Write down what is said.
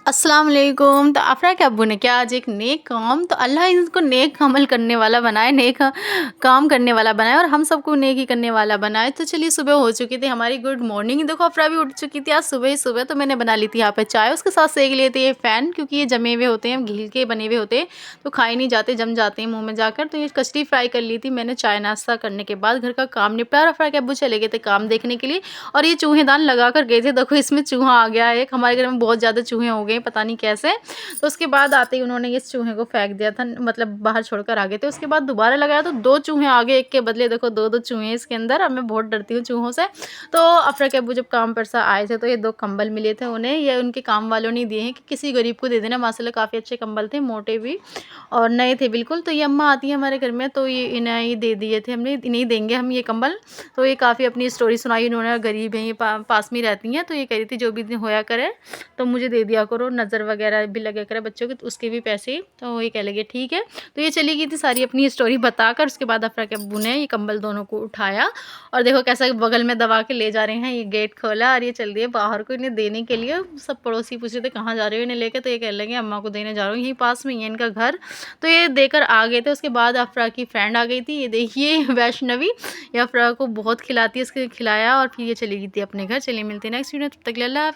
अस्सलाम वालेकुम। तो अफ़रा के अब्बू ने क्या आज एक नेक काम, तो अल्लाह इनको नेक अमल करने वाला बनाए, नेक काम करने वाला बनाए और हम सबको नेक ही करने वाला बनाए। तो चलिए सुबह हो चुकी थी हमारी, गुड मॉर्निंग। देखो अफ़रा भी उठ चुकी थी आज सुबह ही सुबह। तो मैंने बना ली थी यहाँ पे चाय, उसके साथ सेक लिए थे ये फ़ैन, क्योंकि ये जमे हुए होते हैं, घी के बने हुए होते हैं, तो खाए नहीं जाते, जम जाते हैं मुँह में जाकर। तो ये कचरी फ्राई कर ली थी मैंने चाय नाश्ता करने के बाद। घर का काम निपटा और अफ़रा के अब्बू चले गए थे काम देखने के लिए और ये चूहेदान लगा कर गए थे। देखो इसमें चूहा आ गया है एक, हमारे घर में बहुत ज़्यादा चूहे हो गए पता नहीं कैसे। तो उसके बाद आते ही उन्होंने इस चूहे को फेंक दिया था, मतलब बाहर छोड़कर आ गए थे। उसके बाद दोबारा लगाया तो 2 चूहे आ गए, एक के बदले देखो 2-2 चूहे हैं इसके अंदर। अब मैं बहुत डरती हूँ चूहों से। तो अफ़रा के अब्बू जब काम पर से आए थे तो ये 2 कंबल मिले थे उन्हें, ये उनके काम वालों ने दिए हैं कि किसी गरीब को दे देना। माशाल्लाह काफ़ी अच्छे कंबल थे, मोटे भी और नए थे बिल्कुल। तो ये अम्मा आती है हमारे घर में, तो ये इन्हें ही दे दिए थे हमने, इन्हें देंगे हम ये कंबल। तो ये काफ़ी अपनी स्टोरी सुनाई उन्होंने, गरीब हैं ये, पास में ही रहती हैं। तो ये कह रही थी जो भी होया करे तो मुझे दे दिया करो, नज़र वगैरह भी लगा करे बच्चों के, तो उसके भी पैसे। तो ये कह लगे ठीक है। तो ये चली गई थी सारी अपनी स्टोरी बताकर। उसके बाद अफ़रा के अब्बू ने ये कंबल दोनों को उठाया और देखो कैसा बगल में दबा के ले जा रहे हैं। ये गेट खोला और ये चल दिए बाहर को इन्हें देने के लिए। सब पड़ोसी पूछ रहे थे कहाँ जा रहे हो इन्हें लेके, तो ये कह लगे अम्मा को देने जा रहा हूँ, यहीं पास में ही है इनका घर। तो ये देकर आ गए थे। उसके बाद अफ़रा की फ्रेंड आ गई थी, ये देखिए वैष्णवी, ये अफ़रा को बहुत खिलाती है, इसके खिलाया और फिर ये चली गई थी अपने घर। चलिए मिलते हैं नेक्स्ट वीडियो, तब तक के लिए अल्लाह हाफ़िज़।